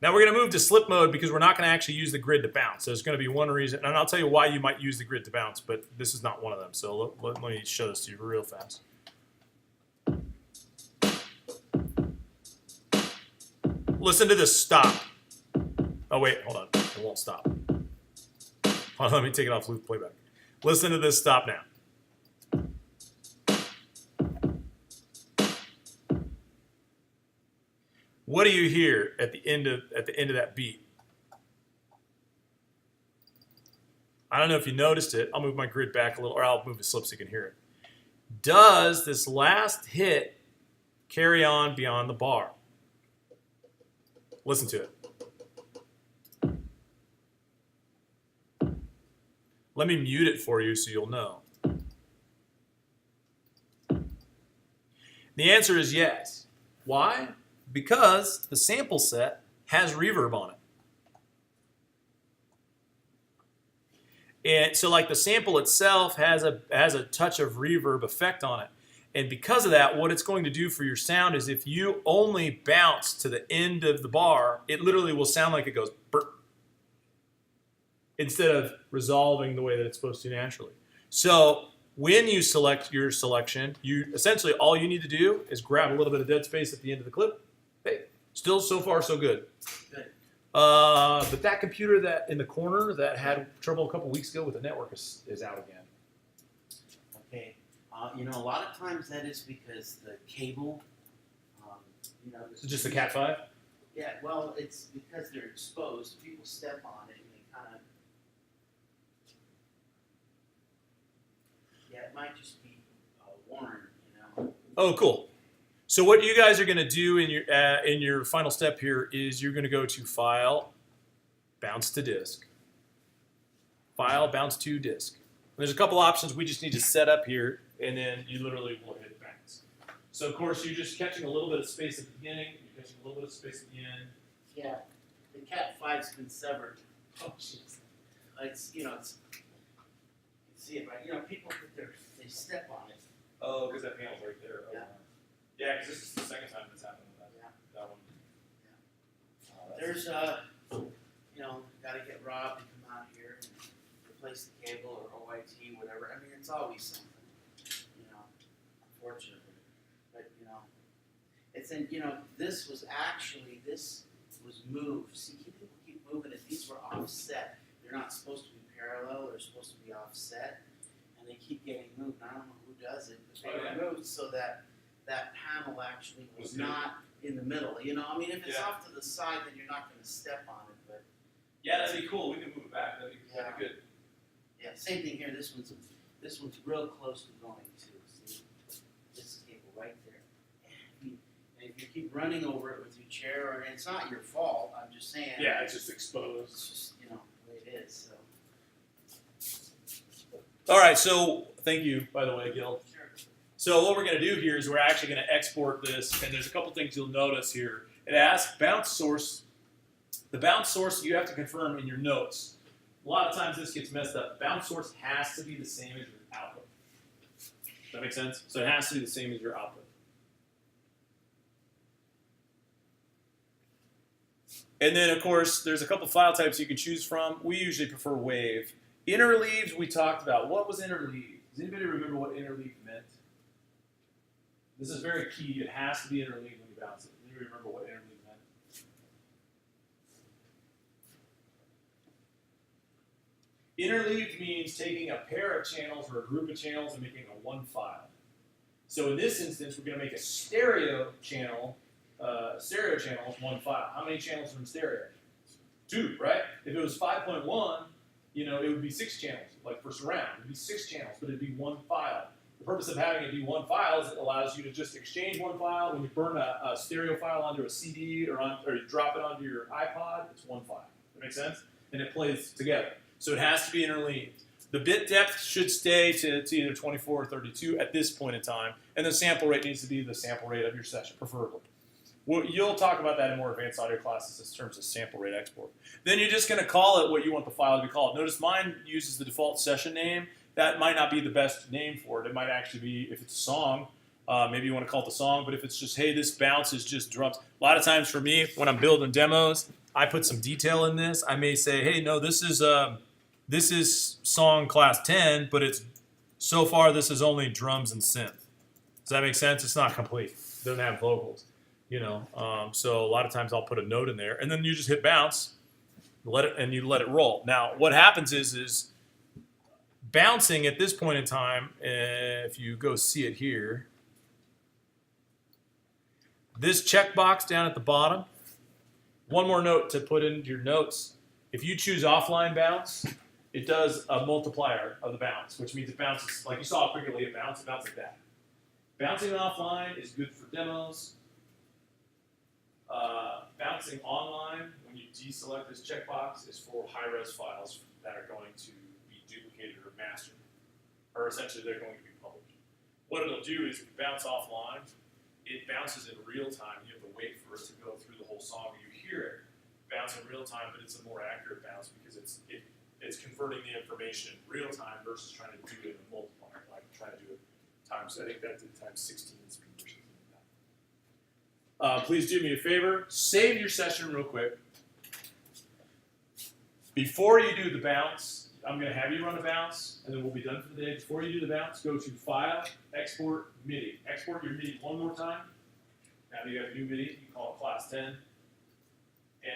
S5: Now we're going to move to slip mode because we're not going to actually use the grid to bounce. So there's going to be one reason, and I'll tell you why you might use the grid to bounce, but this is not one of them. So let me show this to you real fast. Listen to this stop. Oh, wait, hold on. It won't stop. Hold on, let me take it off loop playback. Listen to this stop now. What do you hear at the end of that beat? I don't know if you noticed it. I'll move my grid back a little, or I'll move the slip so you can hear it. Does this last hit carry on beyond the bar? Listen to it. Let me mute it for you so you'll know. The answer is yes. Why? Because the sample set has reverb on it. And so like the sample itself has a touch of reverb effect on it. And because of that, what it's going to do for your sound is if you only bounce to the end of the bar, it literally will sound like it goes burp, instead of resolving the way that it's supposed to naturally. So when you select your selection, you essentially all you need to do is grab a little bit of dead space at the end of the clip. Hey, still so far so good.
S2: Good.
S5: But that computer that in the corner that had trouble a couple weeks ago with the network is out again.
S6: Okay. A lot of times that is because the cable,
S5: Is it just the Cat 5?
S6: Yeah, well, it's because they're exposed. People step on it and they kind of, it might just be worn,
S5: Oh, cool. So what you guys are going to do in your final step here is you're going to go to File, Bounce to Disk. File, Bounce to Disk. There's a couple options we just need to set up here, and then you literally will hit bounce. So of course you're just catching a little bit of space at the beginning, you're catching a little bit of space at the end.
S6: Yeah, the Cat 5's been severed.
S5: Oh, jeez.
S6: It's, you can see it, right? People they step on it.
S1: Oh, because that panel's right there.
S6: Yeah.
S1: Yeah, because this is the second time that's happened with that.
S6: Yeah.
S1: That one.
S6: Yeah.
S1: Oh, that's-
S6: There's gotta get Rob to come out here and replace the cable or OIT, whatever. I mean, it's always something, unfortunately. But, this was moved. See, people keep moving it. These were offset. They're not supposed to be parallel. They're supposed to be offset. And they keep getting moved. I don't know who does it, but they were moved so that panel actually was not in the middle. I mean, if it's off to the side, then you're not going to step on it. But
S1: Yeah, that'd be cool. We can move it back. That'd be good.
S6: yeah, same thing here. This one's real close to going too. See, this cable right there. And if you keep running over it with your chair, or it's not your fault. I'm just saying.
S1: Yeah, it's just exposed.
S6: It's just the way it is. So.
S5: All right, so thank you, by the way, Gil.
S6: Sure.
S5: So what we're going to do here is we're actually going to export this, and there's a couple things you'll notice here. It asks bounce source. The bounce source you have to confirm in your notes. A lot of times this gets messed up. Bounce source has to be the same as your output. Does that make sense? So it has to be the same as your output. And then, of course, there's a couple file types you can choose from. We usually prefer WAV. Interleaves we talked about. What was interleave? Does anybody remember what interleave meant? This is very key. It has to be interleaved when you bounce it. Does anybody remember what interleave meant? Interleaved means taking a pair of channels or a group of channels and making a one file. So in this instance, we're going to make a stereo channel. Stereo channel is one file. How many channels are in stereo? 2, right? If it was 5.1, it would be 6 channels. Like for surround, it would be 6 channels, but it'd be one file. The purpose of having it be one file is it allows you to just exchange one file. When you burn a stereo file onto a CD or you drop it onto your iPod, it's one file. That makes sense? And it plays together. So it has to be interleaved. The bit depth should stay to either 24 or 32 at this point in time, and the sample rate needs to be the sample rate of your session, preferably. You'll talk about that in more advanced audio classes in terms of sample rate export. Then you're just going to call it what you want the file to be called. Notice mine uses the default session name. That might not be the best name for it. It might actually be, if it's a song, maybe you want to call it the song, but if it's just, hey, this bounce is just drums. A lot of times for me, when I'm building demos, I put some detail in this. I may say, hey, no, this is song class 10, but so far this is only drums and synth. Does that make sense? It's not complete. It doesn't have vocals. So a lot of times I'll put a note in there, and then you just hit bounce, you let it roll. Now, what happens is bouncing at this point in time, if you go see it here, this checkbox down at the bottom, one more note to put into your notes. If you choose offline bounce, it does a multiplier of the bounce, which means it bounces, like you saw previously, it bounces like that. Bouncing offline is good for demos. Bouncing online, when you deselect this checkbox, is for high-res files that are going to be duplicated or mastered, or essentially they're going to be published. What it'll do is if you bounce offline, it bounces in real time. You have to wait for it to go through the whole song. You hear it bounce in real time, but it's a more accurate bounce because it's converting the information in real time versus trying to do it in a multiplier, like trying to do it times. I think that did times 16 speed or something like that. Please do me a favor, save your session real quick. Before you do the bounce, I'm going to have you run a bounce, and then we'll be done for the day. Before you do the bounce, go to File, Export, Midi. Export your Midi one more time. Now that you have a new Midi, you call it Class 10, and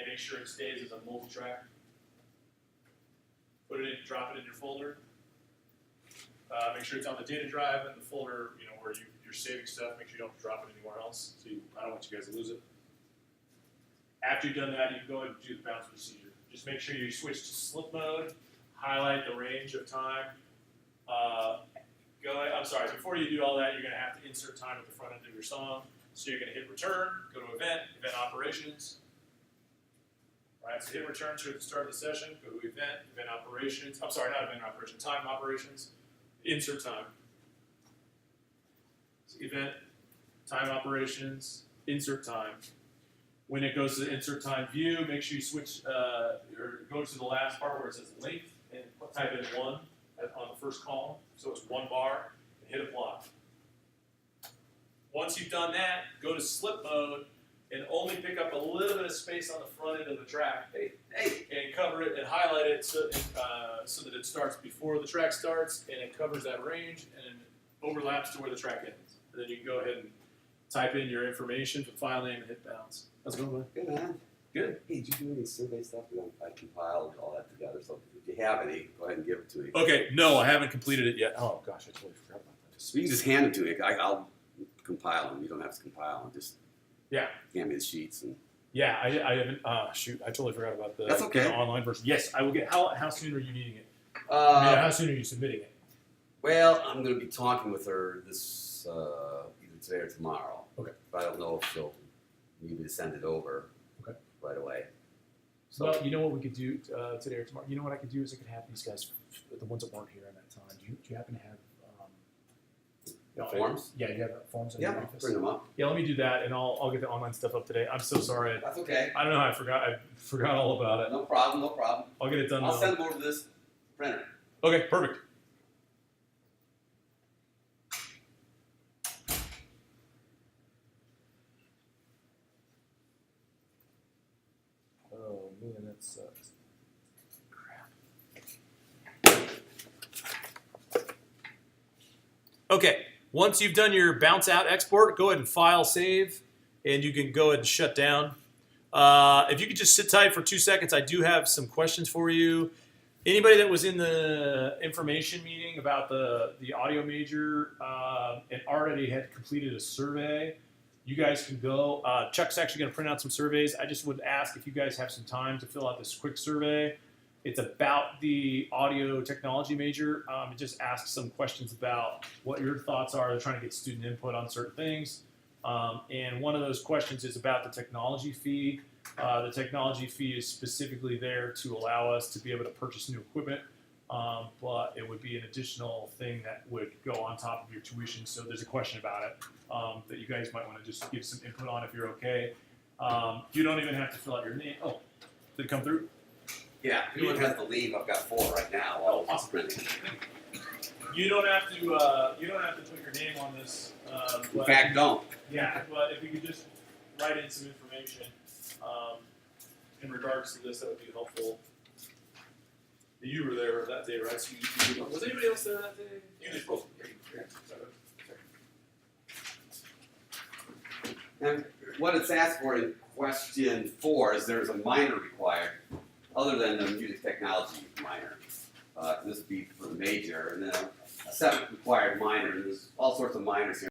S5: make sure it stays as a multi-track. Put it in, drop it in your folder. Make sure it's on the data drive and the folder, where you're saving stuff. Make sure you don't drop it anywhere else. I don't want you guys to lose it. After you've done that, you can go ahead and do the bounce procedure. Just make sure you switch to slip mode. Highlight the range of time. Before you do all that, you're going to have to insert time at the front end of your song. So you're going to hit return, go to event operations. Right, so hit return to the start of the session, go to event operations. I'm sorry, not event operations, time operations. Insert time. So event, time operations, insert time. When it goes to the insert time view, make sure you switch or go to the last part where it says length and type in 1 on the first column. So it's 1 bar and hit apply.
S1: Once you've done that, go to slip mode and only pick up a little bit of space on the front end of the track.
S7: Hey,
S1: And cover it and highlight it so that it starts before the track starts and it covers that range and overlaps to where the track ends. And then you can go ahead and type in your information for file name and hit bounce. How's it going,
S7: good man.
S1: Good.
S7: Hey, did you do any survey stuff? I compiled all that together, so if you have any, go ahead and give it to me.
S1: Okay, no, I haven't completed it yet. Oh gosh, I totally forgot about that.
S7: So you can just hand them to me. I'll compile them. You don't have to compile them. Just
S1: Yeah.
S7: hand me the sheets and.
S1: Yeah, I haven't. Shoot, I totally forgot about
S7: That's okay.
S1: the online version. Yes, I will get. How soon are you needing it? How soon are you submitting it?
S7: Well, I'm going to be talking with her this either today or tomorrow.
S1: Okay.
S7: But I don't know if she'll need me to send it over.
S1: Okay.
S7: Right away. So
S1: Well, you know what we could do today or tomorrow? You know what I could do is I could have these guys, the ones that weren't here at that time. Do you happen to have
S7: forms?
S1: Yeah, you have forms in
S7: Yeah,
S1: your
S7: I'll
S1: office.
S7: bring them up.
S1: Yeah, let me do that, and I'll get the online stuff up today. I'm so sorry.
S7: That's okay.
S1: I don't know how I forgot all about it.
S7: No problem. No problem.
S1: I'll get it done.
S7: I'll
S1: though.
S7: send them over to this printer.
S1: Okay, perfect. Oh man, that sucks. Okay, once you've done your bounce out export, go ahead and file save, and you can go ahead and shut down. If you could just sit tight for 2 seconds, I do have some questions for you. Anybody that was in the information meeting about the audio major and already had completed a survey, you guys can go. Chuck's actually going to print out some surveys. I just would ask if you guys have some time to fill out this quick survey. It's about the audio technology major. It just asks some questions about what your thoughts are. They're trying to get student input on certain things. And one of those questions is about the technology fee. The technology fee is specifically there to allow us to be able to purchase new equipment, but it would be an additional thing that would go on top of your tuition. So there's a question about it that you guys might want to just give some input on if you're okay. You don't even have to fill out your name. Oh, did it come through?
S7: Yeah, if anyone has to leave, I've got 4 right now.
S1: Oh,
S7: I'll
S1: awesome.
S7: print it.
S1: You don't have to. You don't have to put your name on this.
S7: In fact, don't.
S1: Yeah, but if you could just write in some information in regards to this, that would be helpful. You were there that day, right? So was anybody else there that day? You did. Oh, yeah.
S7: And what it's asked for in question 4 is there's a minor required, other than the music technology minor. This would be for the major, and then a 7th required minor, and there's all sorts of minors here.